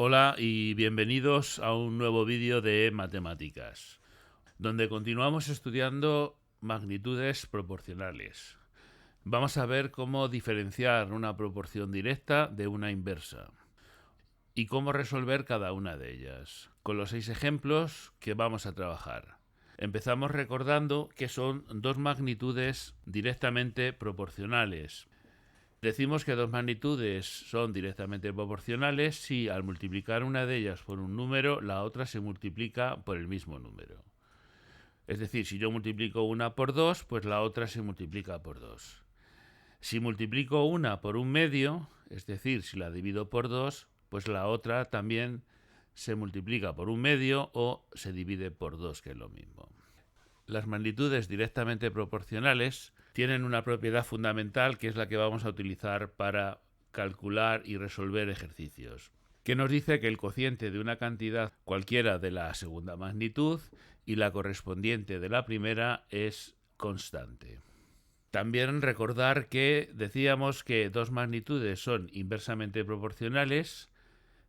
Hola y bienvenidos a un nuevo vídeo de matemáticas, donde continuamos estudiando magnitudes proporcionales. Vamos a ver cómo diferenciar una proporción directa de una inversa y cómo resolver cada una de ellas, con los 6 ejemplos que vamos a trabajar. Empezamos recordando que son dos magnitudes directamente proporcionales. Decimos que dos magnitudes son directamente proporcionales si al multiplicar una de ellas por un número, la otra se multiplica por el mismo número. Es decir, si yo multiplico una por 2, pues la otra se multiplica por 2. Si multiplico una por un medio, es decir, si la divido por 2, pues la otra también se multiplica por un medio o se divide por 2, que es lo mismo. Las magnitudes directamente proporcionales tienen una propiedad fundamental que es la que vamos a utilizar para calcular y resolver ejercicios, que nos dice que el cociente de una cantidad cualquiera de la segunda magnitud y la correspondiente de la primera es constante. También recordar que decíamos que dos magnitudes son inversamente proporcionales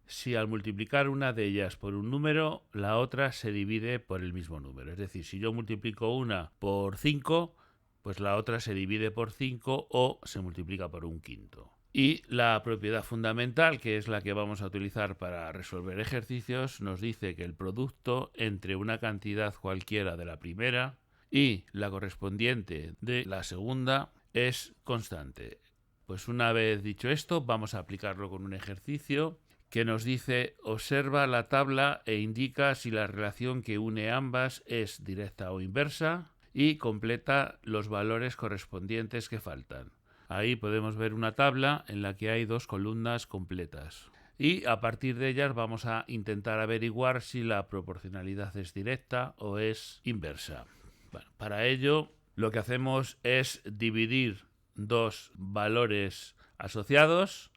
si al multiplicar una de ellas por un número, la otra se divide por el mismo número. Es decir, si yo multiplico una por 5, pues la otra se divide por 5 o se multiplica por un quinto. Y la propiedad fundamental, que es la que vamos a utilizar para resolver ejercicios, nos dice que el producto entre una cantidad cualquiera de la primera y la correspondiente de la segunda es constante. Pues una vez dicho esto, vamos a aplicarlo con un ejercicio que nos dice: observa la tabla e indica si la relación que une ambas es directa o inversa y completa los valores correspondientes que faltan. Ahí podemos ver una tabla en la que hay dos columnas completas. Y a partir de ellas vamos a intentar averiguar si la proporcionalidad es directa o es inversa. Bueno, para ello lo que hacemos es dividir dos valores asociados.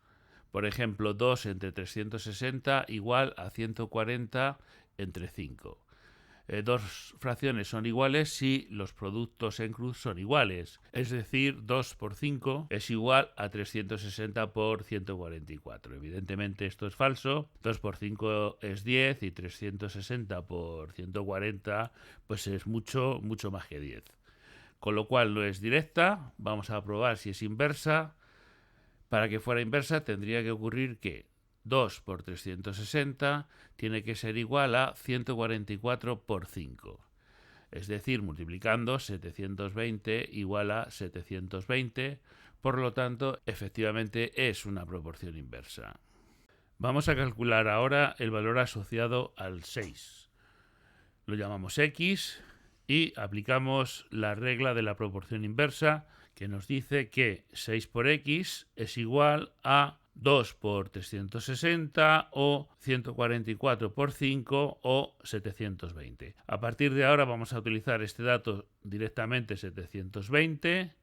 Por ejemplo, 2 entre 360 igual a 140 entre 5. Dos fracciones son iguales si los productos en cruz son iguales. Es decir, 2 por 5 es igual a 360 por 144. Evidentemente esto es falso. 2 por 5 es 10 y 360 por 140 pues es mucho más que 10. Con lo cual no es directa. Vamos a probar si es inversa. Para que fuera inversa tendría que ocurrir que 2 por 360 tiene que ser igual a 144 por 5. Es decir, multiplicando 720 igual a 720. Por lo tanto, efectivamente es una proporción inversa. Vamos a calcular ahora el valor asociado al 6. Lo llamamos x y aplicamos la regla de la proporción inversa, que nos dice que 6 por x es igual a 2 por 360 o 144 por 5 o 720. A partir de ahora vamos a utilizar este dato directamente, 720,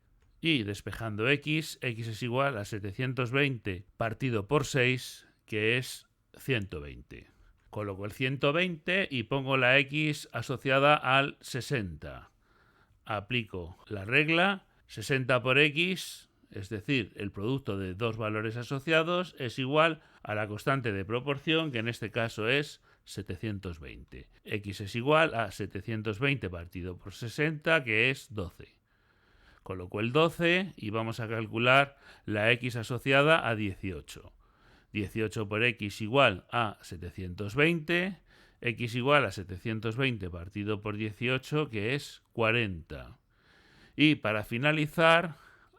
y despejando x es igual a 720 partido por 6, que es 120. Coloco el 120 y pongo la x asociada al 60. Aplico la regla. 60 por x, es decir, el producto de dos valores asociados, es igual a la constante de proporción, que en este caso es 720. X es igual a 720 partido por 60, que es 12. Coloco el 12 y vamos a calcular la x asociada a 18. 18 por x igual a 720, x igual a 720 partido por 18, que es 40. Y para finalizar,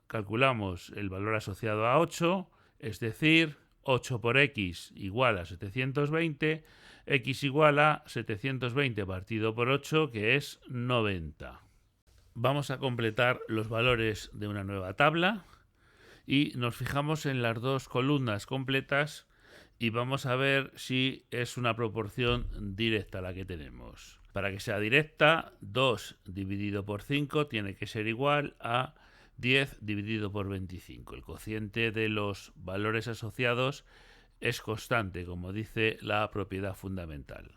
calculamos el valor asociado a 8, es decir, 8 por x igual a 720, x igual a 720 partido por 8, que es 90. Vamos a completar los valores de una nueva tabla y nos fijamos en las dos columnas completas y vamos a ver si es una proporción directa la que tenemos. Para que sea directa, 2 dividido por 5 tiene que ser igual a 10 dividido por 25. El cociente de los valores asociados es constante, como dice la propiedad fundamental.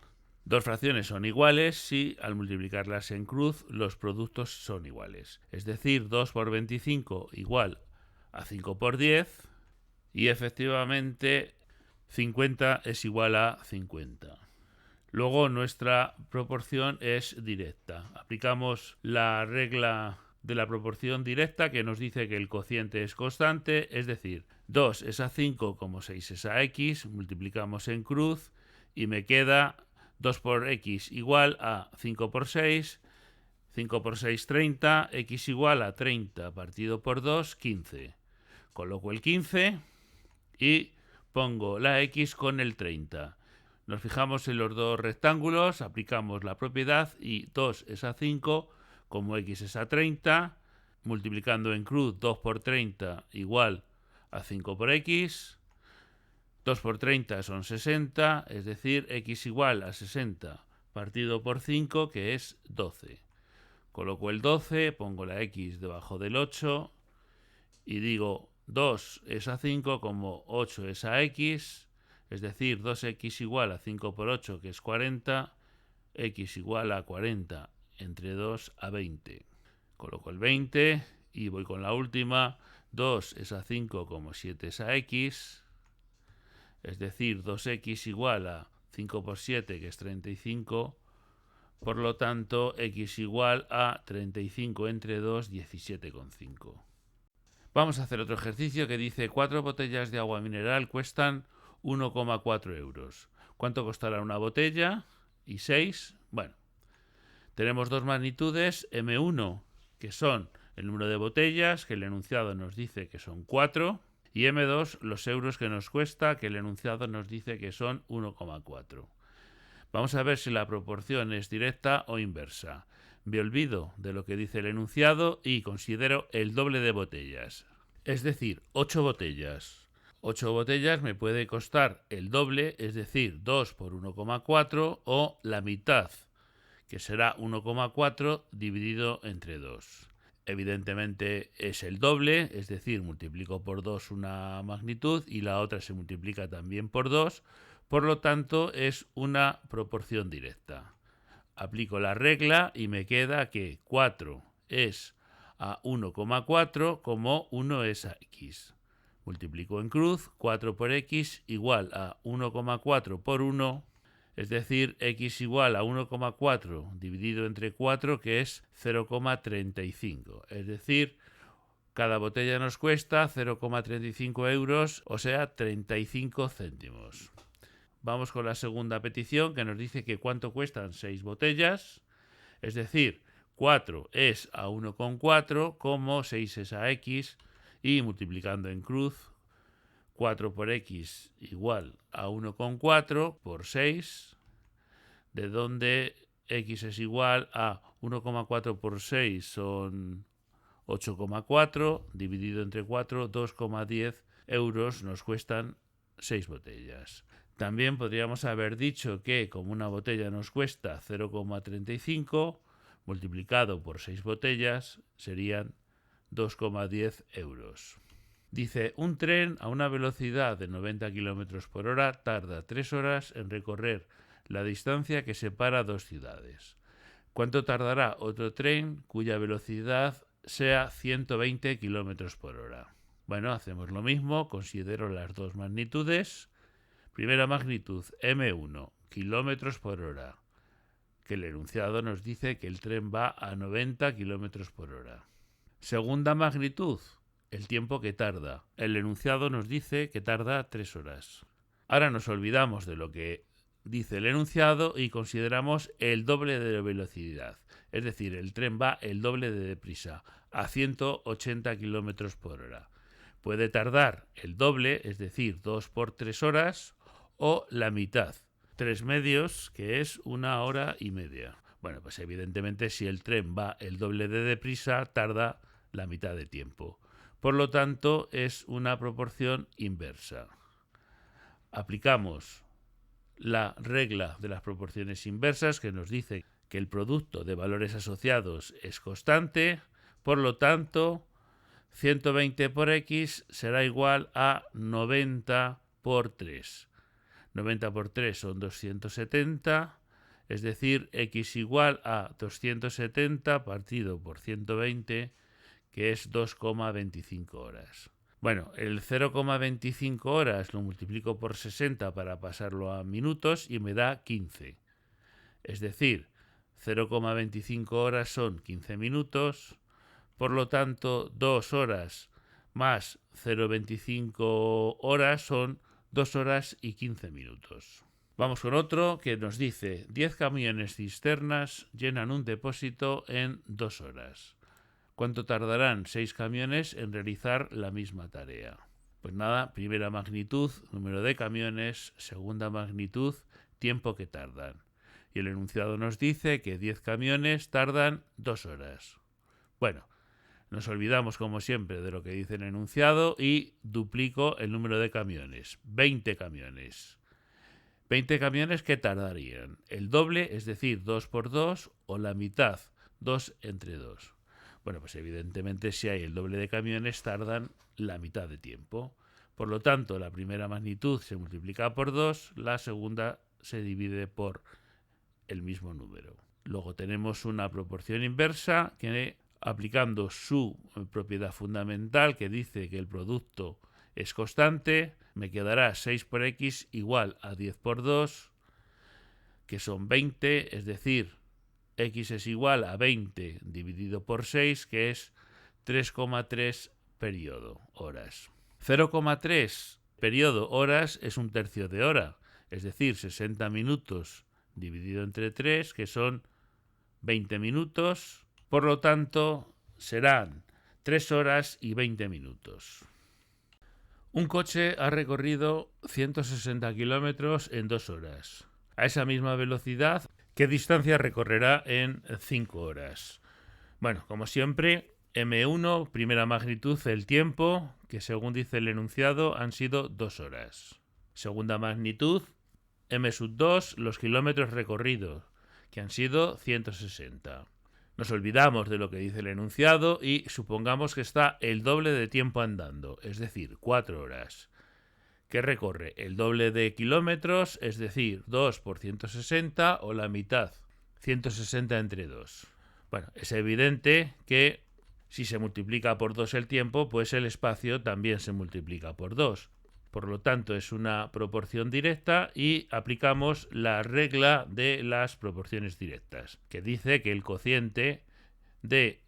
Dos fracciones son iguales si al multiplicarlas en cruz los productos son iguales. Es decir, 2 por 25 igual a 5 por 10, y efectivamente 50 es igual a 50. Luego nuestra proporción es directa. Aplicamos la regla de la proporción directa que nos dice que el cociente es constante, es decir, 2 es a 5 como 6 es a x, multiplicamos en cruz y me queda 2 por x igual a 5 por 6, 5 por 6 30, x igual a 30 partido por 2, 15. Coloco el 15 y pongo la x con el 30. Nos fijamos en los dos rectángulos, aplicamos la propiedad y 2 es a 5, como x es a 30, multiplicando en cruz 2 por 30 igual a 5 por x, 2 por 30 son 60, es decir, x igual a 60 partido por 5, que es 12. Coloco el 12, pongo la x debajo del 8 y digo 2 es a 5 como 8 es a x, es decir, 2x igual a 5 por 8, que es 40, x igual a 40 entre 2 a 20. Coloco el 20 y voy con la última. 2 es a 5 como 7 es a x, es decir, 2x igual a 5 por 7, que es 35. Por lo tanto, x igual a 35 entre 2, 17,5. Vamos a hacer otro ejercicio que dice 4 botellas de agua mineral cuestan 1,4 euros. ¿Cuánto costará una botella? Y 6. Bueno, tenemos dos magnitudes, M1, que son el número de botellas, que el enunciado nos dice que son 4, y M2, los euros que nos cuesta, que el enunciado nos dice que son 1,4. Vamos a ver si la proporción es directa o inversa. Me olvido de lo que dice el enunciado y considero el doble de botellas. Es decir, 8 botellas. 8 botellas me puede costar el doble, es decir, 2 por 1,4 o la mitad, que será 1,4 dividido entre 2. Evidentemente es el doble, es decir, multiplico por 2 una magnitud y la otra se multiplica también por 2, por lo tanto es una proporción directa. Aplico la regla y me queda que 4 es a 1,4 como 1 es a x. Multiplico en cruz, 4 por x igual a 1,4 por 1, es decir, x igual a 1,4 dividido entre 4, que es 0,35. Es decir, cada botella nos cuesta 0,35 euros, o sea, 35 céntimos. Vamos con la segunda petición, que nos dice que cuánto cuestan 6 botellas, es decir, 4 es a 1,4 como 6 es a x, y multiplicando en cruz, 4 por x igual a 1,4 por 6, de donde x es igual a 1,4 por 6 son 8,4, dividido entre 4, 2,10 euros nos cuestan 6 botellas. También podríamos haber dicho que como una botella nos cuesta 0,35, multiplicado por 6 botellas serían 2,10 euros. Dice, un tren a una velocidad de 90 km por hora tarda 3 horas en recorrer la distancia que separa dos ciudades. ¿Cuánto tardará otro tren cuya velocidad sea 120 km por hora? Bueno, hacemos lo mismo, considero las dos magnitudes. Primera magnitud, M1, kilómetros por hora, que el enunciado nos dice que el tren va a 90 km por hora. Segunda magnitud, el tiempo que tarda. El enunciado nos dice que tarda 3 horas. Ahora nos olvidamos de lo que dice el enunciado y consideramos el doble de la velocidad. Es decir, el tren va el doble de deprisa, a 180 km por hora. Puede tardar el doble, es decir, 2 por 3 horas, o la mitad, 3 medios, que es 1 hora y media. Bueno, pues evidentemente si el tren va el doble de deprisa, tarda la mitad de tiempo. Por lo tanto, es una proporción inversa. Aplicamos la regla de las proporciones inversas, que nos dice que el producto de valores asociados es constante, por lo tanto, 120 por x será igual a 90 por 3. 90 por 3 son 270, es decir, x igual a 270 partido por 120, que es 2,25 horas. Bueno, el 0,25 horas lo multiplico por 60 para pasarlo a minutos y me da 15. Es decir, 0,25 horas son 15 minutos, por lo tanto 2 horas más 0,25 horas son 2 horas y 15 minutos. Vamos con otro que nos dice 10 camiones cisternas llenan un depósito en 2 horas. ¿Cuánto tardarán 6 camiones en realizar la misma tarea? Pues nada, primera magnitud, número de camiones, segunda magnitud, tiempo que tardan. Y el enunciado nos dice que 10 camiones tardan 2 horas. Bueno, nos olvidamos como siempre de lo que dice el enunciado y duplico el número de camiones, 20 camiones. 20 camiones que tardarían el doble, es decir, 2 por 2 o la mitad, 2 entre 2. Bueno, pues evidentemente si hay el doble de camiones tardan la mitad de tiempo. Por lo tanto, la primera magnitud se multiplica por 2, la segunda se divide por el mismo número. Luego tenemos una proporción inversa que, aplicando su propiedad fundamental que dice que el producto es constante, me quedará 6 por x igual a 10 por 2, que son 20, es decir, x es igual a 20 dividido por 6, que es 3,3 periodo, horas. 0,3 periodo, horas, es un tercio de hora, es decir, 60 minutos dividido entre 3, que son 20 minutos. Por lo tanto, serán 3 horas y 20 minutos. Un coche ha recorrido 160 kilómetros en 2 horas. A esa misma velocidad, ¿qué distancia recorrerá en 5 horas? Bueno, como siempre, M1, primera magnitud, el tiempo, que según dice el enunciado han sido 2 horas. Segunda magnitud, M2, los kilómetros recorridos, que han sido 160. Nos olvidamos de lo que dice el enunciado y supongamos que está el doble de tiempo andando, es decir, 4 horas. Que recorre el doble de kilómetros, es decir, 2 por 160 o la mitad, 160 entre 2. Bueno, es evidente que si se multiplica por 2 el tiempo, pues el espacio también se multiplica por 2. Por lo tanto, es una proporción directa y aplicamos la regla de las proporciones directas, que dice que el cociente de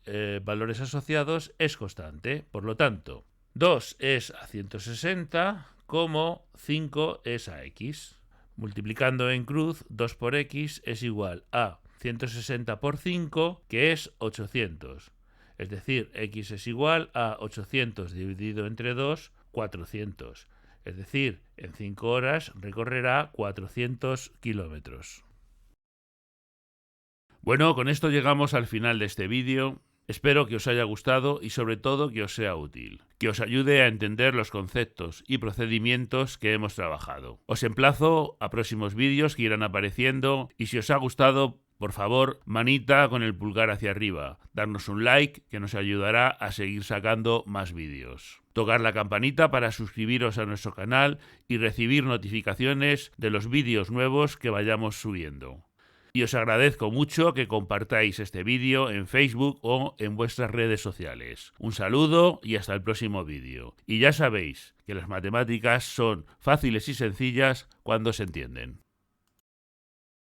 valores asociados es constante. Por lo tanto, 2 es a 160, como 5 es a x. Multiplicando en cruz, 2 por x es igual a 160 por 5, que es 800. Es decir, x es igual a 800 dividido entre 2, 400. Es decir, en 5 horas recorrerá 400 kilómetros. Bueno, con esto llegamos al final de este vídeo. Espero que os haya gustado y sobre todo que os sea útil, que os ayude a entender los conceptos y procedimientos que hemos trabajado. Os emplazo a próximos vídeos que irán apareciendo y si os ha gustado, por favor, manita con el pulgar hacia arriba, darnos un like que nos ayudará a seguir sacando más vídeos. Tocar la campanita para suscribiros a nuestro canal y recibir notificaciones de los vídeos nuevos que vayamos subiendo. Y os agradezco mucho que compartáis este vídeo en Facebook o en vuestras redes sociales. Un saludo y hasta el próximo vídeo. Y ya sabéis que las matemáticas son fáciles y sencillas cuando se entienden.